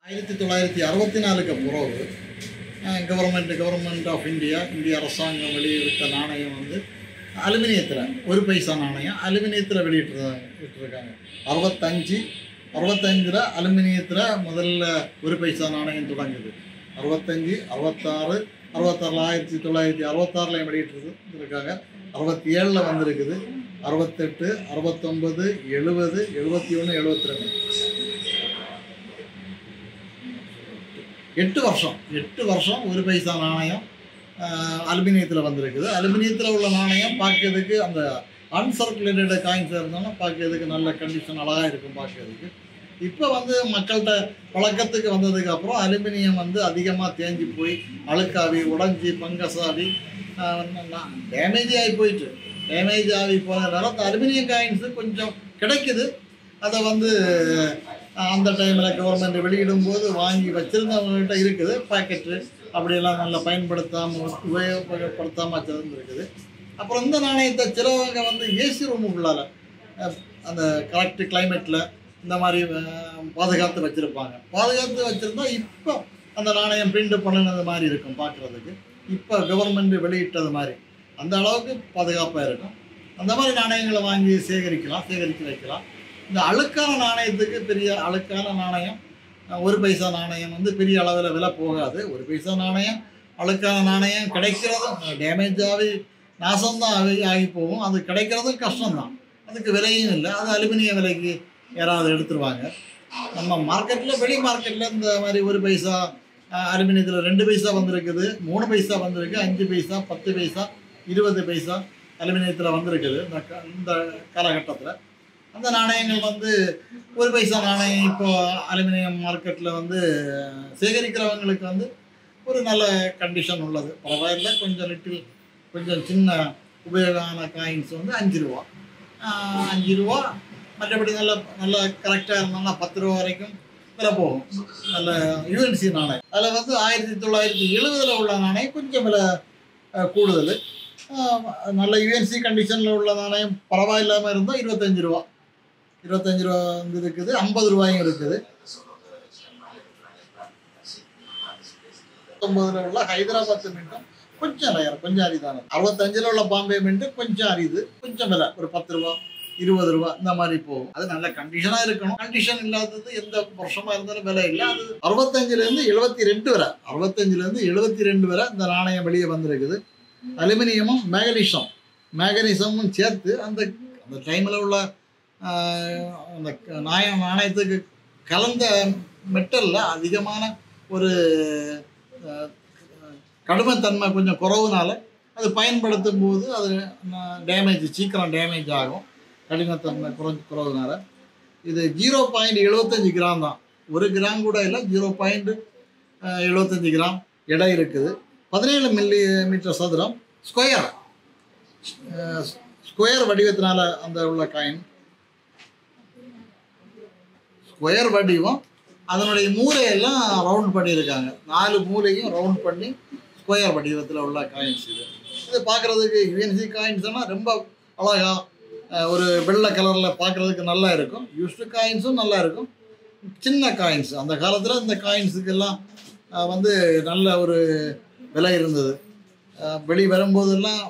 1964க்கு பிறகு government of இந்திய அரசாங்கம் வெளியிட்ட நாணயம் வந்து அலுமினியத்தில் 1 பைசா நாணயம் அலுமினியத்தில் விட்டுருக்காங்க. 65 அலுமினியத்தில் முதல்ல 1 பைசா நாணயம் தொடங்குது. 65, 66, 1966 வெளியிட்டிருக்காங்க. 67 வந்திருக்குது. 68, 69, 70, 71, 72. 8 வருஷம் 1 பைசா நாணயம் அலுமினியத்தில் வந்திருக்குது. அலுமினியத்தில் உள்ள நாணயம் பார்க்கறதுக்கு அந்த அன்சர்க்குலேட்டட் காயின்ஸ் இருந்தாலும் பார்க்கறதுக்கு நல்ல கண்டிஷன் அழகாக இருக்கும் பார்க்கறதுக்கு. இப்போ வந்து மக்கள்கிட்ட பழக்கத்துக்கு வந்ததுக்கு அப்புறம் அலுமினியம் வந்து அதிகமாக தேஞ்சு போய் அழுக்காவி உடஞ்சி பங்கஸாகி டேமேஜ் ஆகி போயிட்டு டேமேஜ் ஆகி போனதுனால அந்த அலுமினியம் காயின்ஸு கொஞ்சம் கிடைக்குது. அதை வந்து அந்த டைமில் கவர்மெண்ட் வெளியிடும்போது வாங்கி வச்சுருந்தவங்ககிட்ட இருக்குது பாக்கெட்டு அப்படியெல்லாம் நல்லா பயன்படுத்தாமல் உபயோகப்படுத்தாமல் வச்சுருந்துருக்குது. அப்புறம் இந்த நாணயத்தை சிலவங்க வந்து ஏசி ரூமுக்குள்ளால் அந்த கரெக்ட் கிளைமேட்டில் இந்த மாதிரி பாதுகாத்து வச்சுருப்பாங்க. பாதுகாத்து வச்சுருந்தா இப்போ அந்த நாணயம் பிரிண்ட் பண்ணினது மாதிரி இருக்கும் பார்க்குறதுக்கு. இப்போ கவர்மெண்ட் வெளியிட்டது மாதிரி அந்த அளவுக்கு பாதுகாப்பாக இருக்கும். அந்த மாதிரி நாணயங்களை வாங்கி சேகரித்து வைக்கலாம். இந்த அழுக்கான நாணயத்துக்கு பெரிய அழுக்கான நாணயம் 1 பைசா நாணயம் வந்து பெரிய அளவில் விலை போகாது. 1 பைசா நாணயம் அழுக்கான நாணயம் கிடைக்கிறதும் டேமேஜ் ஆகி நாசம்தான் ஆகி போகும். அது கிடைக்கிறதும் கஷ்டம்தான். அதுக்கு விலையும் இல்லை. அது அலுமினிய விலைக்கு யாராவது எடுத்துருவாங்க. நம்ம மார்க்கெட்டில் வெளி மார்க்கெட்டில் இந்த மாதிரி 1 பைசா அலுமினியத்தில் 2 பைசா வந்திருக்குது, 3 பைசா வந்திருக்கு, 5 பைசா, 10 பைசா, 20 பைசா அலுமினியத்தில் வந்திருக்குது. இந்த காலகட்டத்தில் அந்த நாணயங்கள் வந்து 1 பைசா நாணயம் இப்போ அலுமினியம் மார்க்கெட்டில் வந்து சேகரிக்கிறவங்களுக்கு வந்து ஒரு நல்ல கண்டிஷன் உள்ளது. பரவாயில்லை. கொஞ்சம் சின்ன உபயோகமான காயின்ஸ் வந்து 5 ரூபா. மற்றபடி நல்ல கரெக்டாக இருந்தோம்னா 10 ரூபா வரைக்கும் விலை போகும். நல்ல யூஎன்சி நாணயம். அதில் வந்து 1970 உள்ள நாணயம் கொஞ்சம் விலை கூடுதல். நல்ல யூஎன்சி கண்டிஷனில் உள்ள நாணயம் பரவாயில்லாமல் இருந்தால் 25 ரூபா வந்து இருக்குது. 50 ரூபாயும் இருக்குது. 19 உள்ள ஹைதராபாத் மின்ட்டும் கொஞ்சம் ரேர், கொஞ்சம் அரிதானது. 65 உள்ள பாம்பே மின்ட்டு கொஞ்சம் அரிது, கொஞ்சம் விலை ஒரு 10 ரூபா 20 ரூபா இந்த மாதிரி போகும். அது நல்ல கண்டிஷனாக இருக்கணும். கண்டிஷன் இல்லாதது எந்த வருஷமாக இருந்தாலும் விலை இல்லை. அது 65 72 வரை 65 வரை இந்த நாணயம் வெளியே வந்திருக்குது. அலுமினியமும் மேகனீசமும் சேர்த்து அந்த டைமில் உள்ள அந்த நாணயத்துக்கு கலந்த மெட்டலில் அதிகமான ஒரு கடுமைத்தன்மை கொஞ்சம் குறவுனால அது பயன்படுத்தும் போது அது சீக்கிரம் டேமேஜ் ஆகும். கடினத்தன்மை குறவுனால இது 0.75 கிராம் தான். 1 கிராம் கூட இல்லை, 0.75 கிராம் எடை இருக்குது. 17 மில்லிமீட்டர் சதுரம் ஸ்கொயர் வடிவத்தினால அந்த உள்ள காயின் ஸ்கொயர் வடிவம். அதனுடைய மூலையெல்லாம் ரவுண்ட் பண்ணியிருக்காங்க. 4 மூலையும் ரவுண்ட் பண்ணி ஸ்கொயர் வடிவத்தில் உள்ள காயின்ஸ் இது பார்க்குறதுக்கு யூஎன்சி காயின்ஸ்னால் ரொம்ப அழகாக ஒரு வெள்ளை கலரில் பார்க்குறதுக்கு நல்லா இருக்கும். யூஸ்டு காயின்ஸும் நல்லா இருக்கும். சின்ன காயின்ஸ் அந்த காலத்தில் இந்த காயின்ஸுக்கெல்லாம் வந்து நல்ல ஒரு விலை இருந்தது. வெளி வரும்போதெல்லாம்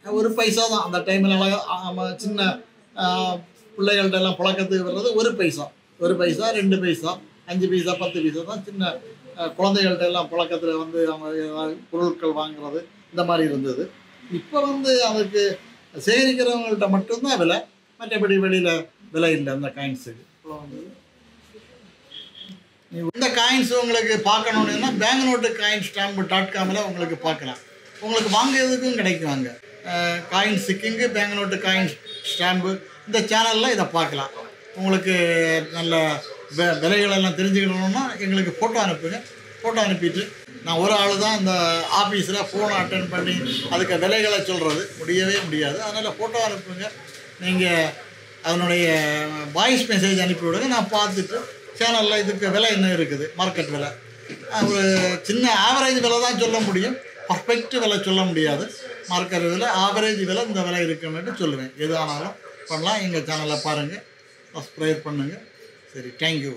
1 பைசா தான் அந்த டைமில் அழகாக சின்ன பிள்ளைகள்கிட்ட எல்லாம் பழக்கத்துக்கு வர்றது 1 பைசா 2 பைசா 5 பைசா 10 பைசா தான் சின்ன குழந்தைகள்கிட்ட எல்லாம் பழக்கத்தில் வந்து அவங்க பொருட்கள் வாங்குறது இந்த மாதிரி இருந்தது. இப்போ வந்து அதுக்கு சேகரிக்கிறவங்கள்ட்ட மட்டும்தான் விலை, மற்றபடி வெளியில் விலை இல்லை அந்த காயின்ஸுக்கு. இப்போ வந்து இந்த காயின்ஸ் உங்களுக்கு பார்க்கணுன்னா banknotecoinstamp.com உங்களுக்கு பார்க்கலாம். உங்களுக்கு வாங்குறதுக்கும் கிடைக்குவாங்க. காயின் சிக்கிங்கு, பேங்க்நோட்டு காயின் ஸ்டாம்பு இந்த சேனலில் இதை பார்க்கலாம். உங்களுக்கு நல்ல விலைகளெல்லாம் தெரிஞ்சுக்கணுன்னா எங்களுக்கு ஃபோட்டோ அனுப்புங்க. ஃபோட்டோ அனுப்பிட்டு நான் ஒரு ஆள் தான் இந்த ஆஃபீஸில் ஃபோனை அட்டென்ட் பண்ணி அதுக்கு விலைகளை சொல்கிறது முடியவே முடியாது. அதனால் ஃபோட்டோ அனுப்புங்க. நீங்கள் அதனுடைய வாய்ஸ் மெசேஜ் அனுப்பிவிடுங்க. நான் பார்த்துட்டு சேனலில் இதுக்கு விலை என்ன இருக்குது, மார்க்கெட் விலை ஒரு சின்ன ஆவரேஜ் விலை தான் சொல்ல முடியும். பர்ஃபெக்ட் விலை சொல்ல முடியாது. மார்க்கெட் விலை ஆவரேஜ் விலை இந்த விலை இருக்குன்னு சொல்லுவேன். எது ஆனாலும் பண்ணலாம். எங்கள் சேனலை பாருங்கள், சப்ஸ்கிரைப் பண்ணுங்கள். சரி, தேங்க்யூ.